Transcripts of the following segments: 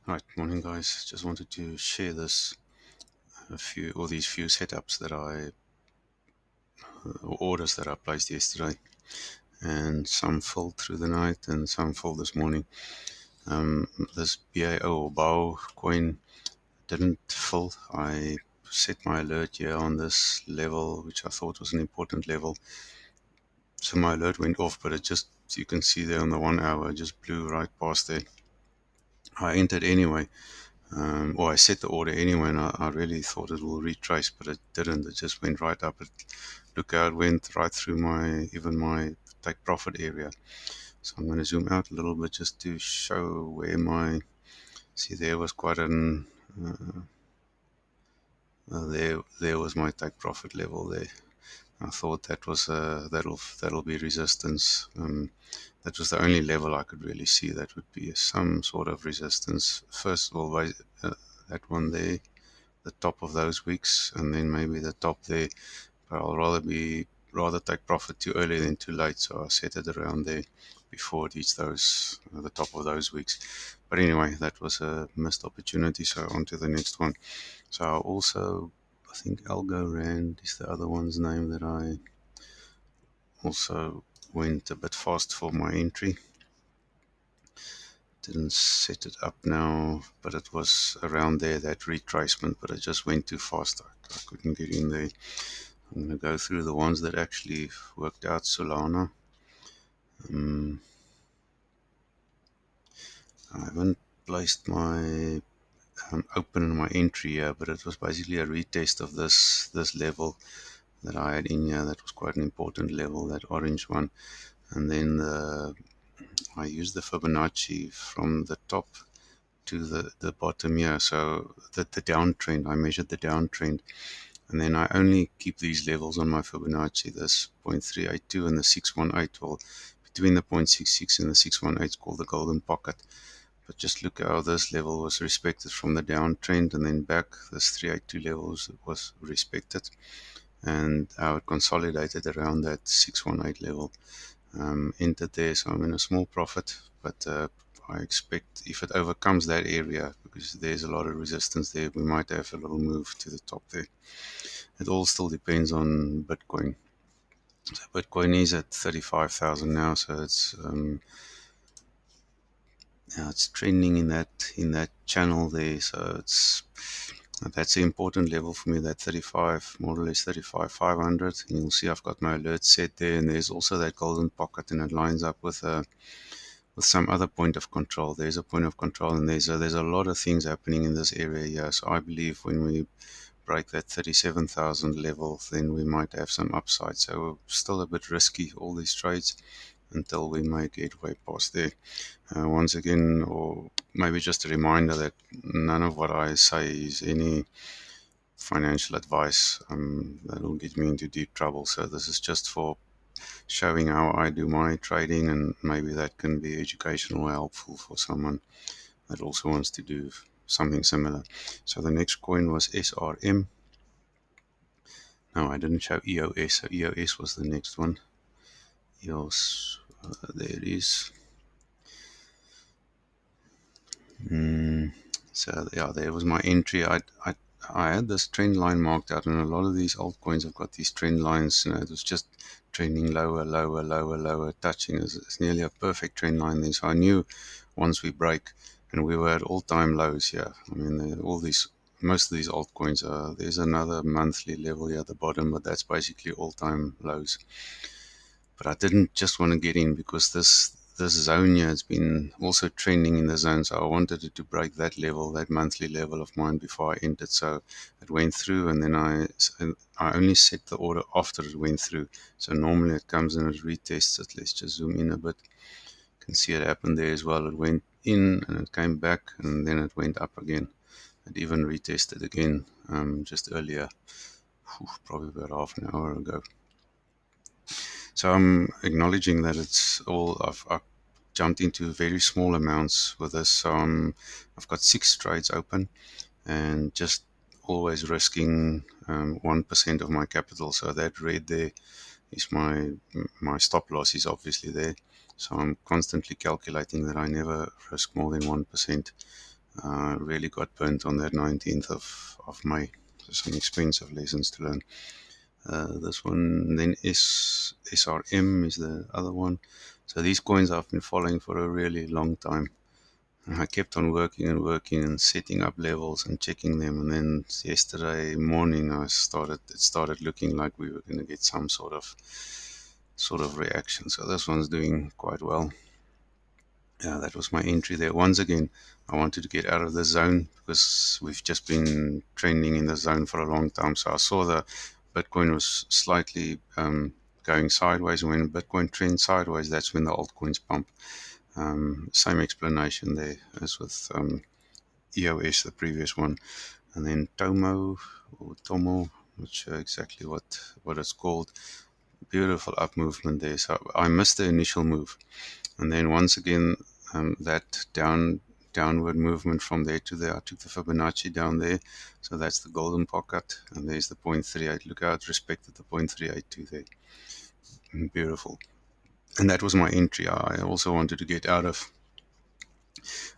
Right, morning guys. Just wanted to share these few setups that orders that I placed yesterday, and some fell through the night and some fell this morning. This BAO or BAO coin didn't fill. I set my alert here on this level, which I thought was an important level. So my alert went off, but it just, you can see there on the 1 hour, just blew right past there. I entered anyway. Or I set the order anyway, and I really thought it will retrace, but it didn't. It just went right up. Look how it went right through even my take profit area. So I'm going to zoom out a little bit just to show where see, there was quite uh, there was my take profit level there. I thought that was that'll be resistance. That was the only level I could really see that would be some sort of resistance. First of all, that one there, the top of those weeks, and then maybe the top there. But I'll rather take profit too early than too late, so I set it around there before it hits the top of those weeks. But anyway, that was a missed opportunity, so on to the next one. So I think Algorand is the other one's name that I also went a bit fast for my entry. Didn't set it up now, but it was around there, that retracement, but it just went too fast. I couldn't get in there. I'm going to go through the ones that actually worked out. Solana. I haven't placed my open in my entry here, but it was basically a retest of this level that I had in here. That was quite an important level, that orange one. And then I used the Fibonacci from the top to the bottom here. So the downtrend, I measured the downtrend. And then I only keep these levels on my Fibonacci, this 0.382 and the 618. Well, between the 0.66 and the 618 is called the golden pocket. But just look how this level was respected from the downtrend, and then back, this 382 level was respected, and how it consolidated around that 618 level. Entered there, so I'm in a small profit, but I expect if it overcomes that area, because there's a lot of resistance there, we might have a little move to the top there. It all still depends on Bitcoin. So Bitcoin is at 35,000 now, so it's trending in that channel there. So that's an important level for me. That 35, more or less 35,500. And you'll see I've got my alert set there, and there's also that golden pocket, and it lines up with some other point of control. There's a point of control, and there's a lot of things happening in this area here. So I believe when we break that 37,000 level, then we might have some upside. So still a bit risky, all these trades, until we make headway past there. Once again, or maybe just a reminder that none of what I say is any financial advice that will get me into deep trouble. So this is just for showing how I do my trading, and maybe that can be educational or helpful for someone that also wants to do something similar. So the next coin was SRM. No, I didn't show EOS. So EOS was the next one. EOS, there it is. So yeah, there was my entry. I had this trend line marked out, and a lot of these altcoins have got these trend lines. It was just trending lower, lower, lower, lower, touching. It's nearly a perfect trend line there. So I knew once we break, and we were at all-time lows here. I mean, most of these altcoins are. There's another monthly level here at the bottom, but that's basically all-time lows. But I didn't just want to get in because this zone here has been also trending in the zone, so I wanted it to break that level, that monthly level of mine, before I entered. So it went through, and then I only set the order after it went through. So normally it comes and it retests it. Let's just zoom in a bit. You can see it happened there as well. It went in and it came back, and then it went up again. It even retested again just earlier, probably about half an hour ago. So I'm acknowledging that it's all I've jumped into very small amounts with this. So I've got 6 trades open, and just always risking 1% of my capital. So that red there is my stop loss is obviously there. So I'm constantly calculating that I never risk more than 1%. Really got burnt on that 19th of May. So some expensive lessons to learn. This one, then SRM is the other one. So these coins I've been following for a really long time. And I kept on working and working and setting up levels and checking them. And then yesterday morning, it started looking like we were going to get some sort of reaction. So this one's doing quite well. Yeah, that was my entry there. Once again, I wanted to get out of the zone because we've just been trending in the zone for a long time. So I saw the Bitcoin was slightly going sideways. And when Bitcoin trends sideways, that's when the altcoins pump. Same explanation there as with EOS, the previous one. And then Tomo, not sure exactly what it's called. Beautiful up movement there. So I missed the initial move. And then once again, that downward movement from there to there, I took the Fibonacci down there. So that's the golden pocket. And there's the 0.38. Look how it respected the 0.382 there. Beautiful. And that was my entry. I also wanted to get out of.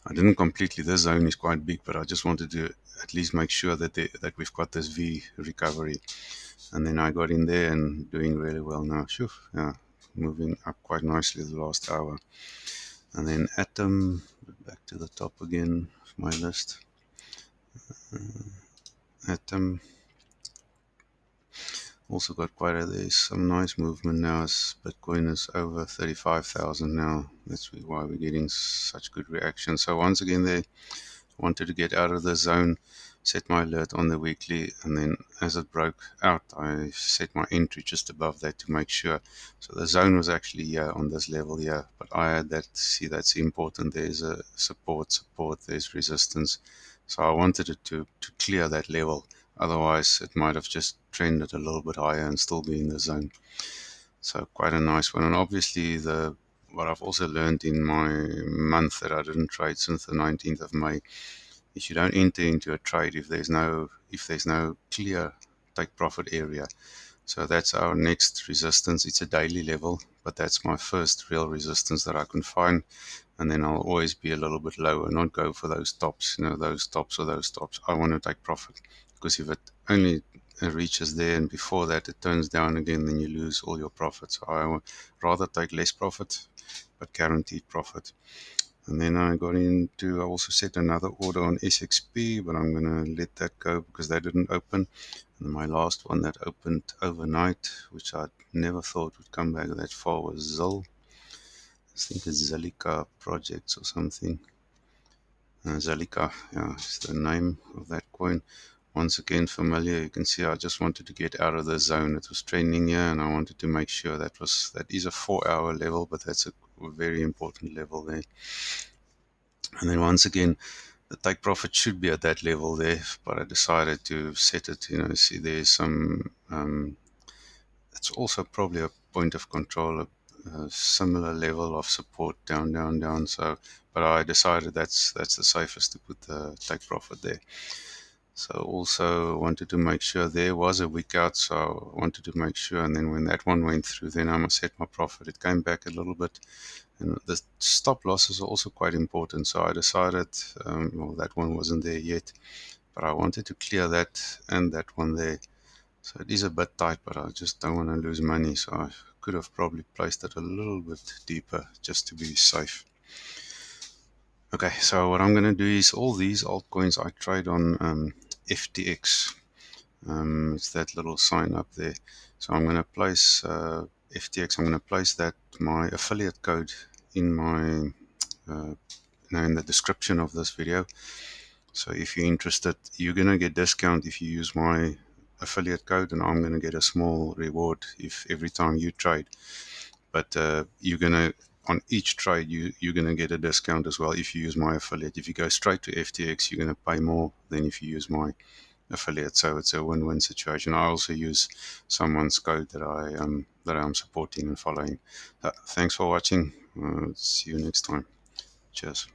I didn't completely. This zone is quite big, but I just wanted to at least make sure that we've got this V recovery. And then I got in there and doing really well now. Sure, yeah, moving up quite nicely the last hour. And then Atom, back to the top again of my list. Atom also got there's some nice movement now as Bitcoin is over 35,000 now. That's why we're getting such good reaction. So once again, they wanted to get out of the zone, set my alert on the weekly, and then as it broke out, I set my entry just above that to make sure. So the zone was actually here on this level here, but I had that. See, that's important. There's a support, there's resistance. So I wanted it to clear that level. Otherwise, it might have just trended a little bit higher and still be in the zone. So quite a nice one. And obviously, what I've also learned in my month that I didn't trade since the 19th of May is you don't enter into a trade if there's no clear take profit area. So that's our next resistance. It's a daily level, but that's my first real resistance that I can find. And then I'll always be a little bit lower, not go for those tops, those tops or those tops. I want to take profit because if it only reaches there and before that it turns down again, then you lose all your profits. So I would rather take less profit, but guaranteed profit. And then I also set another order on SXP, but I'm going to let that go because that didn't open. And my last one that opened overnight, which I never thought would come back that far, was ZIL. I think it's Zalika Projects or something. Zalika, yeah, is the name of that coin. Once again, familiar. You can see I just wanted to get out of the zone. It was trending here, and I wanted to make sure that is a 4-hour level, but that's a very important level there. And then once again, the take profit should be at that level there, but I decided to set it. See, there's some. It's also probably a point of control, a similar level of support down, down, down. So, but I decided that's the safest to put the take profit there. So also wanted to make sure there was a week out, so I wanted to make sure. And then when that one went through, then I must set my profit. It came back a little bit. And the stop losses are also quite important. So I decided, that one wasn't there yet, but I wanted to clear that and that one there. So it is a bit tight, but I just don't want to lose money. So I could have probably placed it a little bit deeper just to be safe. Okay, so what I'm going to do is all these altcoins I trade on FTX. It's that little sign up there. So I'm going to place FTX. I'm going to place my affiliate code in my in the description of this video. So if you're interested, you're going to get discount if you use my affiliate code, and I'm going to get a small reward if every time you trade. But you're going to on each trade you're going to get a discount as well if you use my affiliate. If you go straight to FTX, you're going to pay more than if you use my affiliate. So it's a win-win situation. I also use someone's code that I'm supporting and following. Thanks for watching. See you next time. Cheers.